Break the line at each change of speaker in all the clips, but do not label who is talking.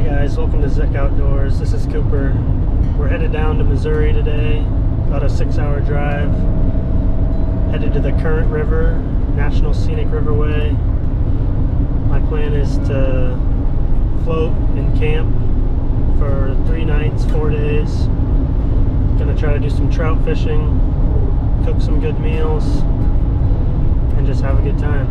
Hey guys, welcome to Zick Outdoors. This is Cooper. We're headed down to Missouri today, about a 6-hour drive. Headed to the Current River, National Scenic Riverway. My plan is to float and camp for 3 nights, 4 days. Gonna try to do some trout fishing, cook some good meals, and just have a good time.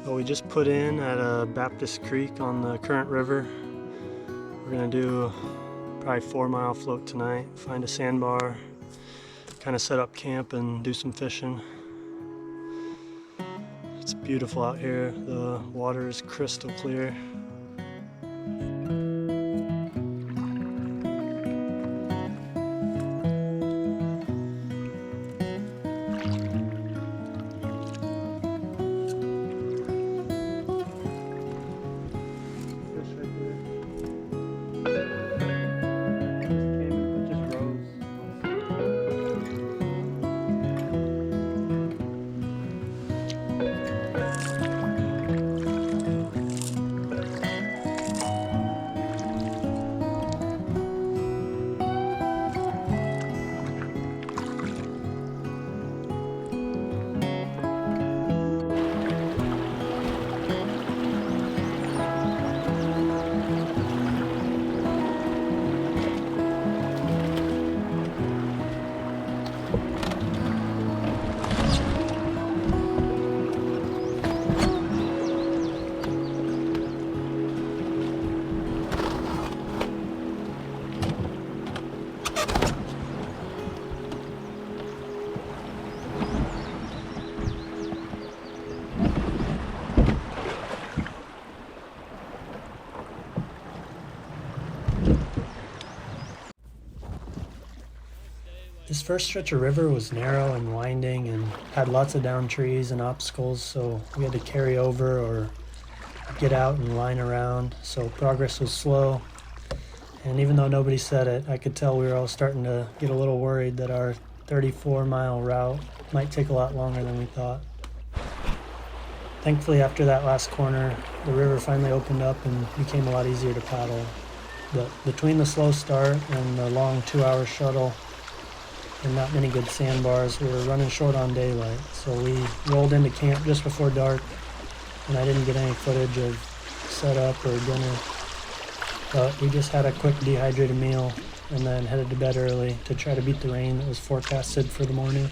We just put in at a Baptist Creek on the Current River. We're gonna do probably 4-mile float tonight, find a sandbar, kind of set up camp and do some fishing. It's beautiful out here. The water is crystal clear. This first stretch of river was narrow and winding and had lots of down trees and obstacles, so we had to carry over or get out and line around, so progress was slow. And even though nobody said it, I could tell we were all starting to get a little worried that our 34-mile route might take a lot longer than we thought. Thankfully, after that last corner, the river finally opened up and became a lot easier to paddle. But between the slow start and the long 2-hour shuttle, and not many good sandbars, we were running short on daylight, so we rolled into camp just before dark, and I didn't get any footage of setup or dinner, but we just had a quick dehydrated meal and then headed to bed early to try to beat the rain that was forecasted for the morning.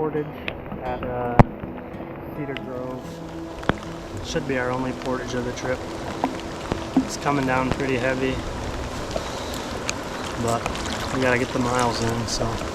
portage at Cedar Grove. Should be our only portage of the trip. It's coming down pretty heavy, but we gotta get the miles in, so.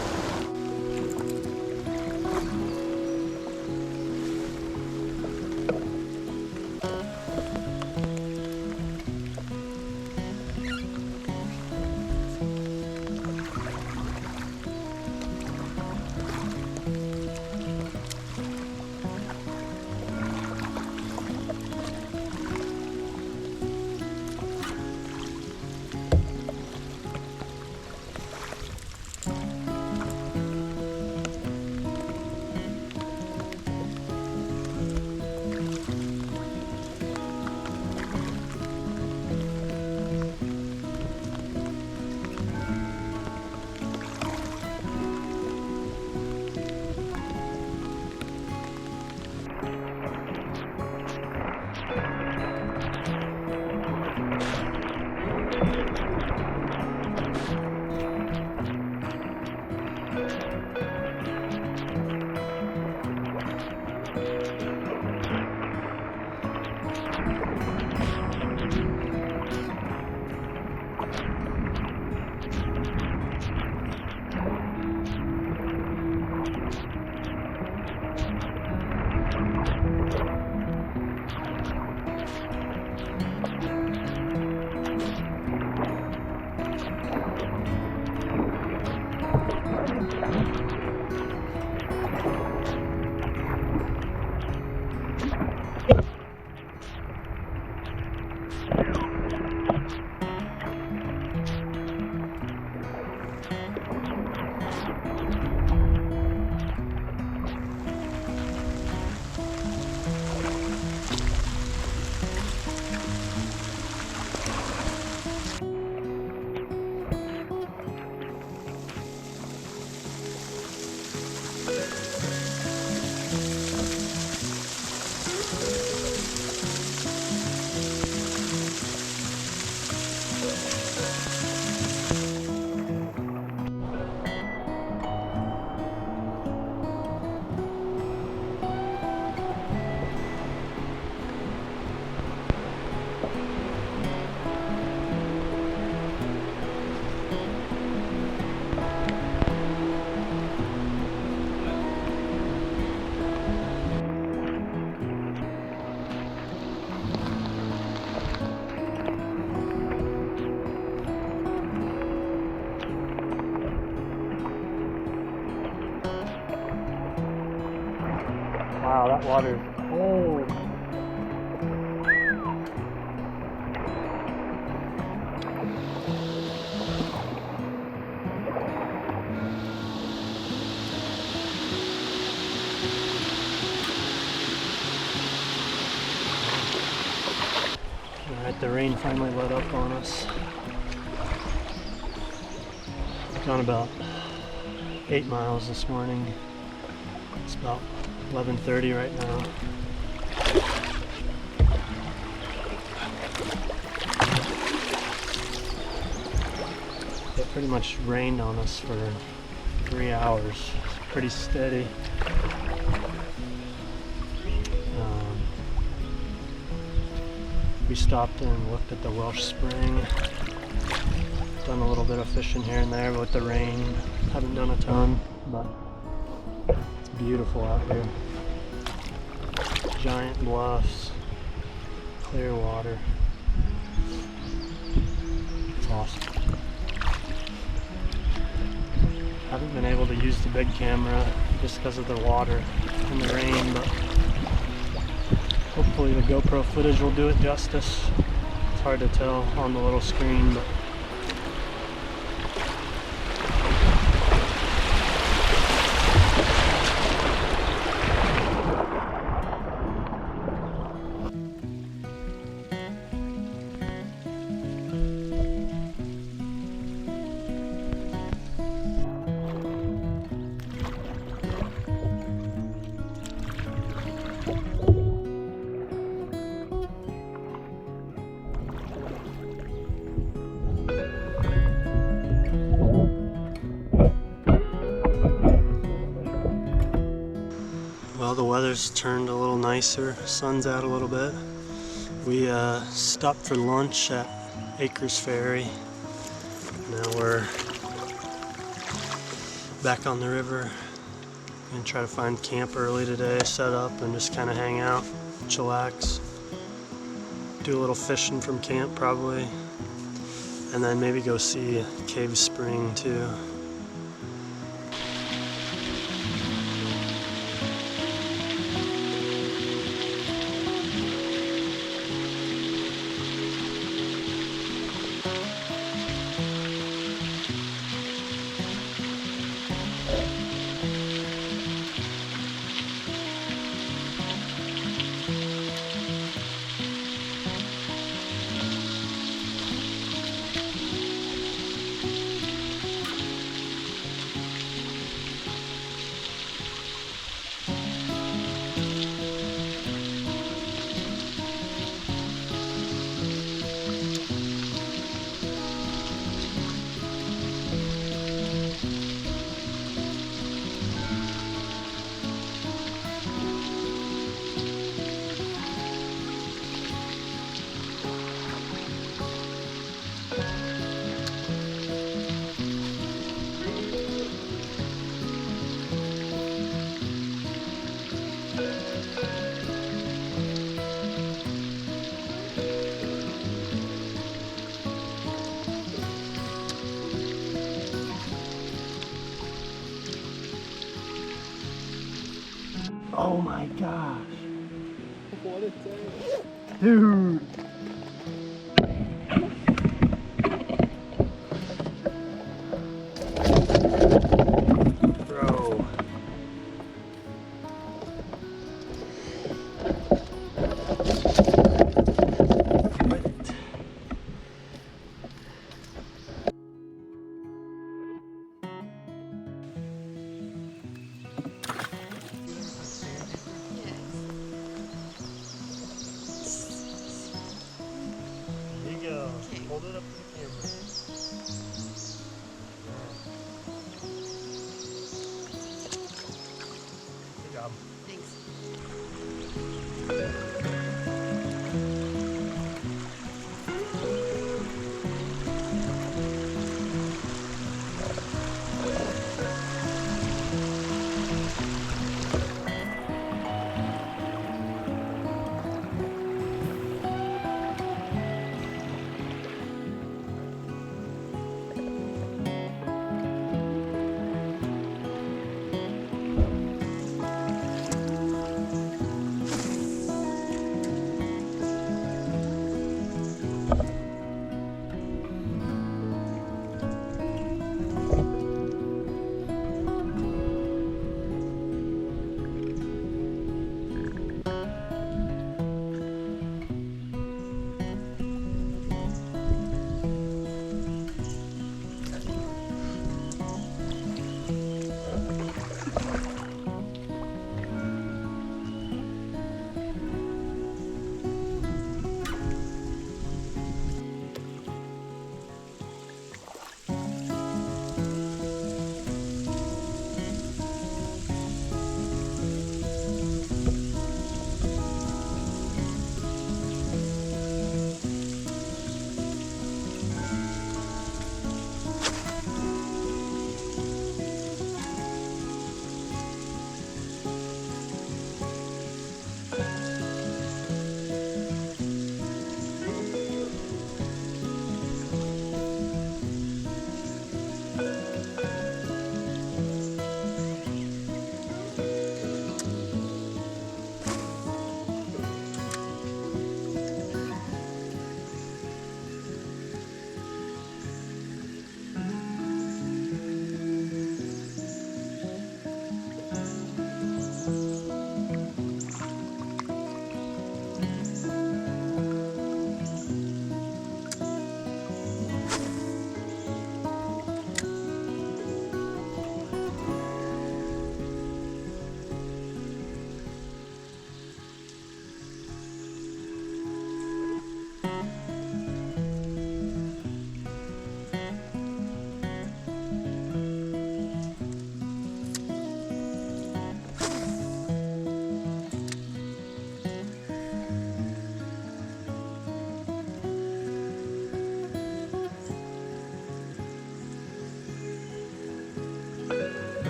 Wow, that water is cold. Alright, the rain finally let up on us. Gone about 8 miles this morning. It's about 11:30 right now. It pretty much rained on us for 3 hours. It's pretty steady. We stopped and looked at the Welsh Spring. Done a little bit of fishing here and there with the rain. Haven't done a ton, but it's beautiful out here. Giant bluffs, clear water. It's awesome. Haven't been able to use the big camera just because of the water and the rain, but hopefully the GoPro footage will do it justice. It's hard to tell on the little screen, but well, the weather's turned a little nicer, sun's out a little bit. We stopped for lunch at Acres Ferry. Now we're back on the river. Gonna try to find camp early today, set up and just kind of hang out, chillax. Do a little fishing from camp probably, and then maybe go see Cave Spring too. Oh my gosh. What a day. Dude. Bro.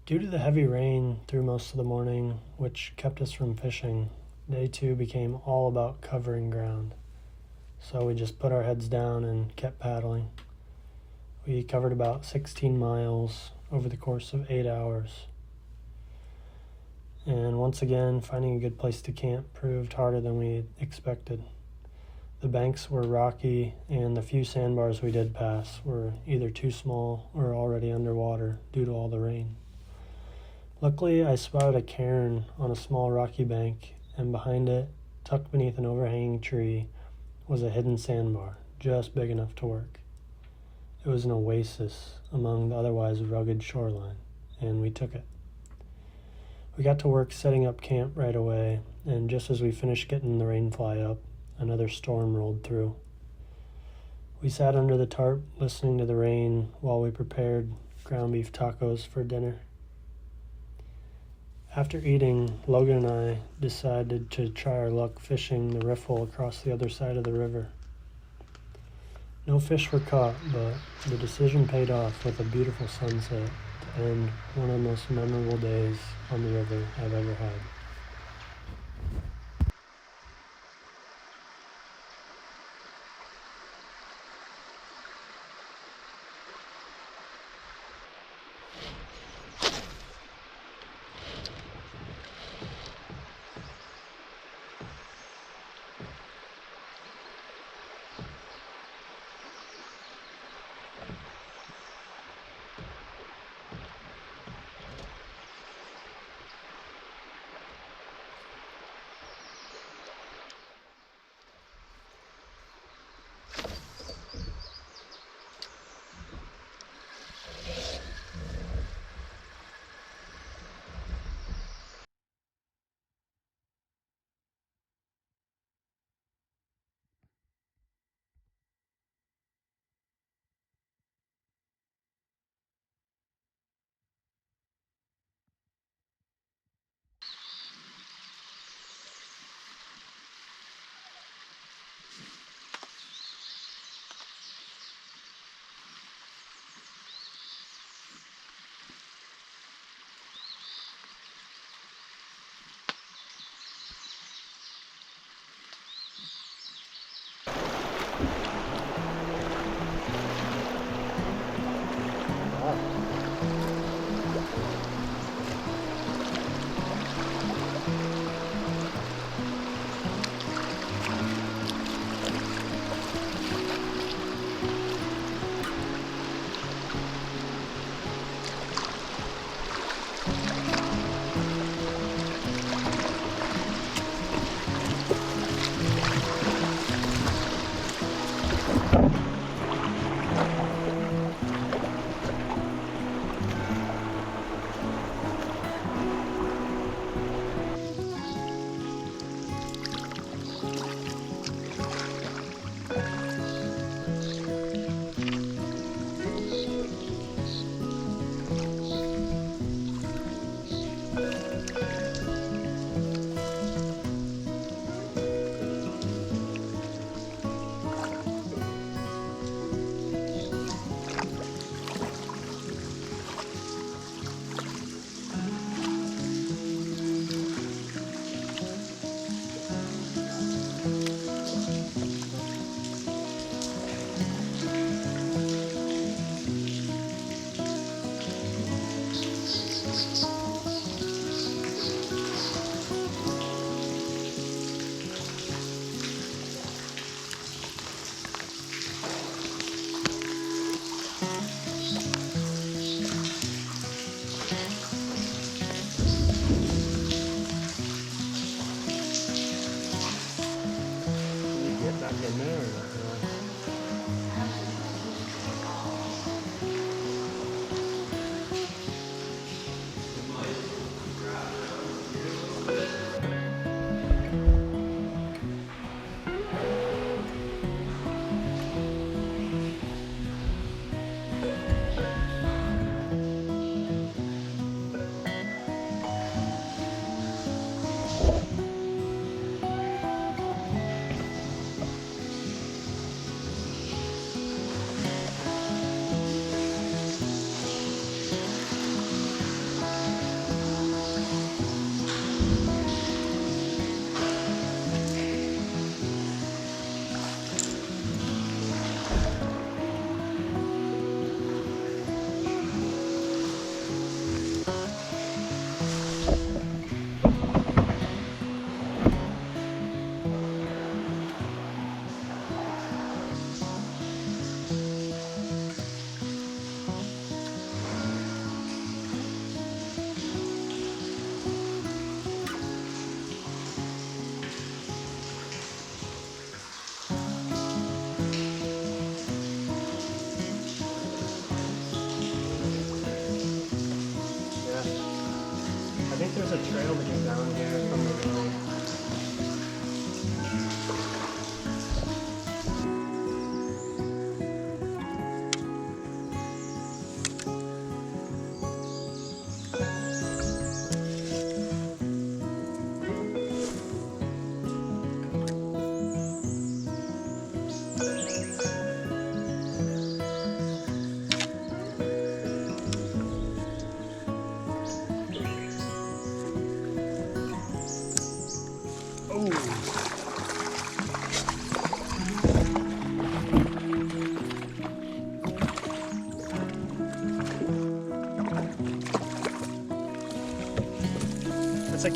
Due to the heavy rain through most of the morning, which kept us from fishing, day 2 became all about covering ground. So we just put our heads down and kept paddling. We covered about 16 miles over the course of 8 hours. And once again, finding a good place to camp proved harder than we expected. The banks were rocky, and the few sandbars we did pass were either too small or already underwater due to all the rain. Luckily, I spotted a cairn on a small rocky bank, and behind it, tucked beneath an overhanging tree, was a hidden sandbar, just big enough to work. It was an oasis among the otherwise rugged shoreline, and we took it. We got to work setting up camp right away, and just as we finished getting the rain fly up, another storm rolled through. We sat under the tarp listening to the rain while we prepared ground beef tacos for dinner. After eating, Logan and I decided to try our luck fishing the riffle across the other side of the river. No fish were caught, but the decision paid off with a beautiful sunset to end one of the most memorable days on the river I've ever had.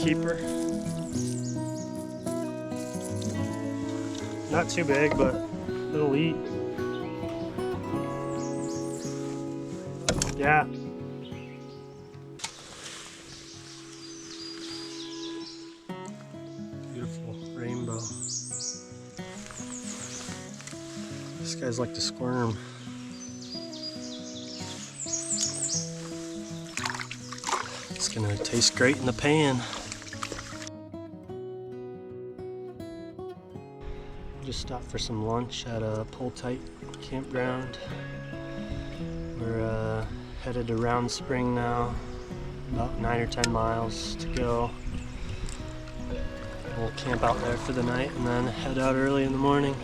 keeper. Not too big, but it'll eat. Yeah. Beautiful rainbow. These guys like to squirm. It's gonna taste great in the pan. Just stopped for some lunch at a pull-tight campground. We're headed to Round Spring now, about 9 or 10 miles to go. We'll camp out there for the night and then head out early in the morning.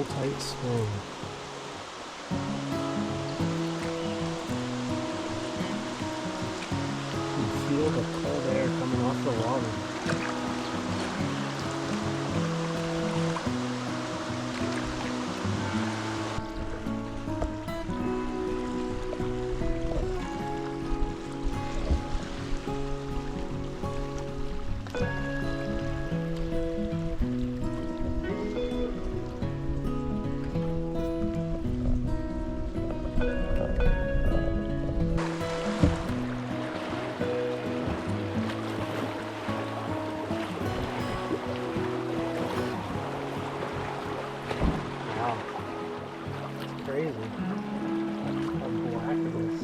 Tight swing. You feel the cold air coming off the water. Crazy how black it is.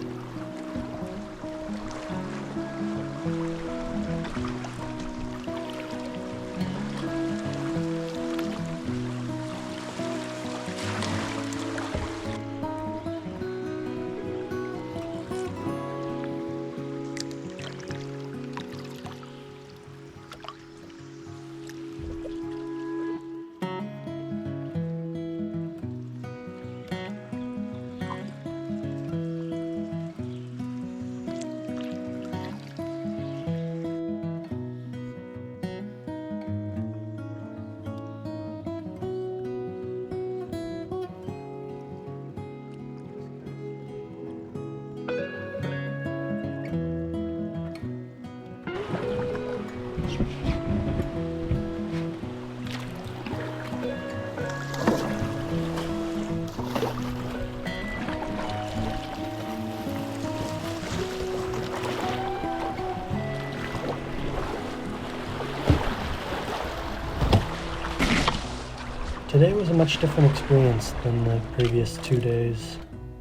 Today was a much different experience than the previous 2 days.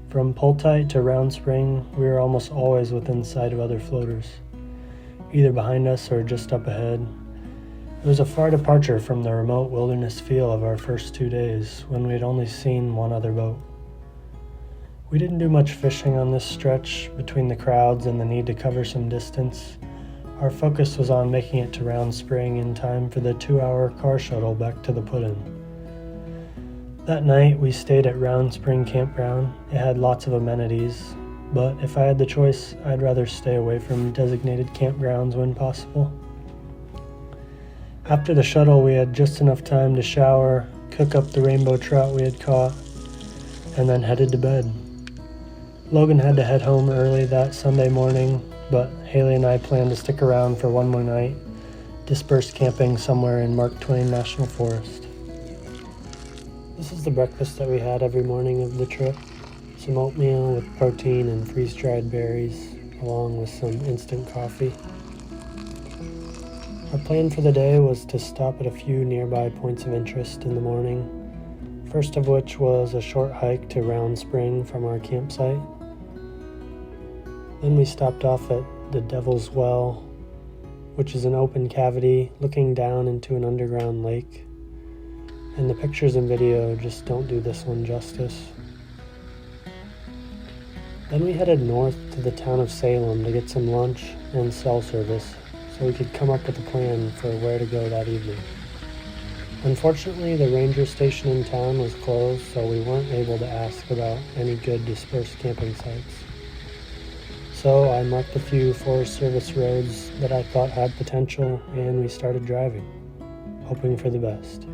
From Pull-Tight to Round Spring, we were almost always within sight of other floaters, either behind us or just up ahead. It was a far departure from the remote wilderness feel of our first 2 days, when we had only seen one other boat. We didn't do much fishing on this stretch. Between the crowds and the need to cover some distance, our focus was on making it to Round Spring in time for the 2-hour car shuttle back to the put-in. That night, we stayed at Round Spring Campground. It had lots of amenities, but if I had the choice, I'd rather stay away from designated campgrounds when possible. After the shuttle, we had just enough time to shower, cook up the rainbow trout we had caught, and then headed to bed. Logan had to head home early that Sunday morning, but Haley and I planned to stick around for one more night, dispersed camping somewhere in Mark Twain National Forest. This is the breakfast that we had every morning of the trip. Some oatmeal with protein and freeze-dried berries, along with some instant coffee. Our plan for the day was to stop at a few nearby points of interest in the morning, First of which was a short hike to Round Spring from our campsite. Then we stopped off at the Devil's Well, which is an open cavity looking down into an underground lake. And the pictures and video just don't do this one justice. Then we headed north to the town of Salem to get some lunch and cell service so we could come up with a plan for where to go that evening. Unfortunately, the ranger station in town was closed, so we weren't able to ask about any good dispersed camping sites. So I marked a few Forest Service roads that I thought had potential, and we started driving, hoping for the best.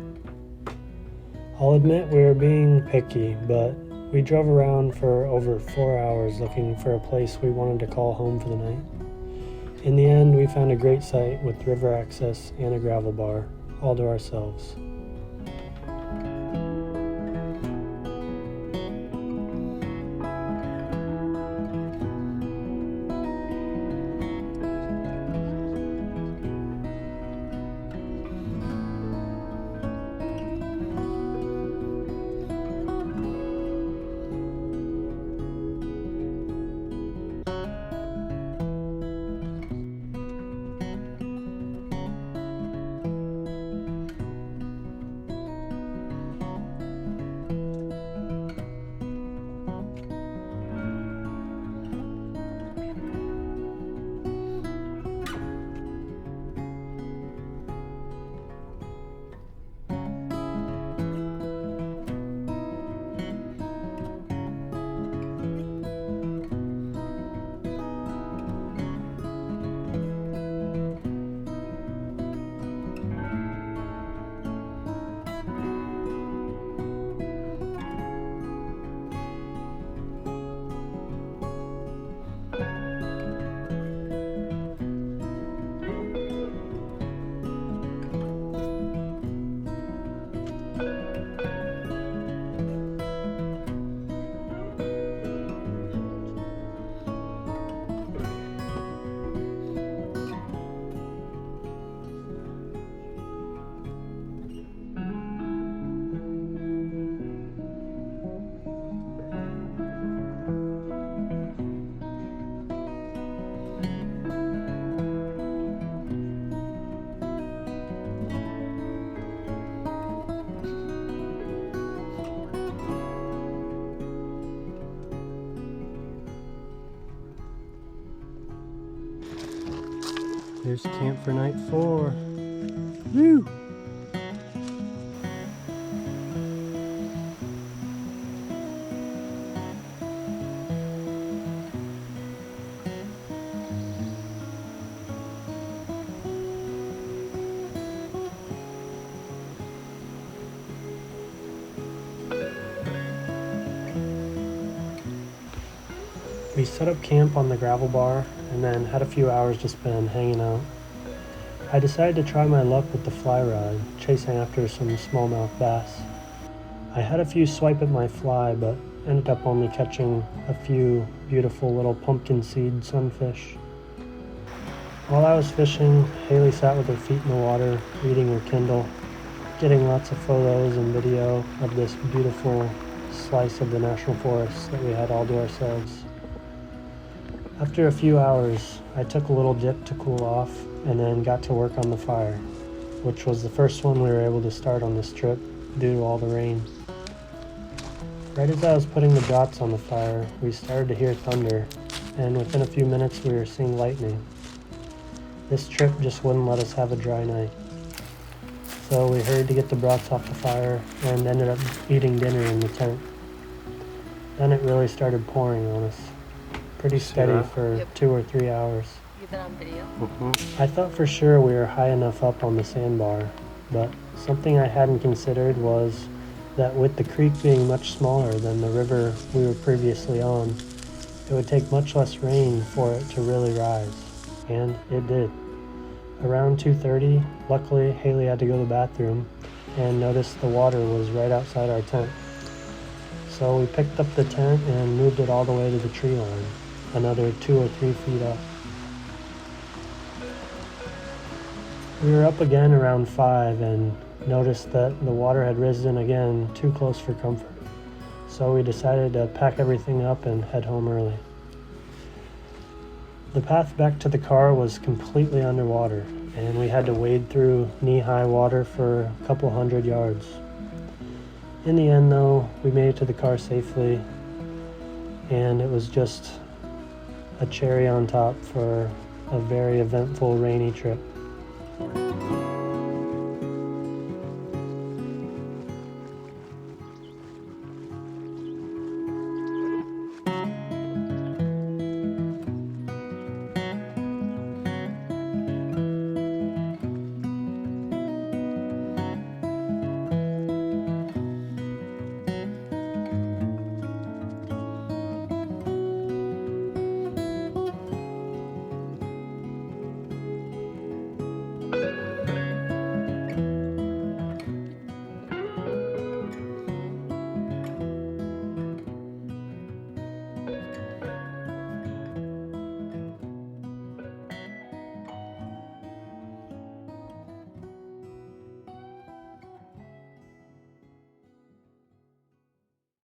I'll admit we were being picky, but we drove around for over 4 hours looking for a place we wanted to call home for the night. In the end, we found a great site with river access and a gravel bar, all to ourselves. Here's camp for night 4. Woo! We set up camp on the gravel bar and then had a few hours to spend hanging out. I decided to try my luck with the fly rod, chasing after some smallmouth bass. I had a few swipe at my fly, but ended up only catching a few beautiful little pumpkin seed sunfish. While I was fishing, Haley sat with her feet in the water, reading her Kindle, getting lots of photos and video of this beautiful slice of the National Forest that we had all to ourselves. After a few hours, I took a little dip to cool off and then got to work on the fire, which was the first one we were able to start on this trip due to all the rain. Right as I was putting the dots on the fire, we started to hear thunder, and within a few minutes we were seeing lightning. This trip just wouldn't let us have a dry night. So we hurried to get the brats off the fire and ended up eating dinner in the tent. Then it really started pouring on us. Pretty steady for 2 or 3 hours.
You get that on video?
I thought for sure we were high enough up on the sandbar, but something I hadn't considered was that with the creek being much smaller than the river we were previously on, it would take much less rain for it to really rise, and it did. Around 2:30, luckily Haley had to go to the bathroom and noticed the water was right outside our tent. So we picked up the tent and moved it all the way to the tree line, another 2 or 3 feet up. We were up again around 5 and noticed that the water had risen again too close for comfort. So we decided to pack everything up and head home early. The path back to the car was completely underwater, and we had to wade through knee-high water for a couple hundred yards. In the end, though, we made it to the car safely, and it was just a cherry on top for a very eventful rainy trip.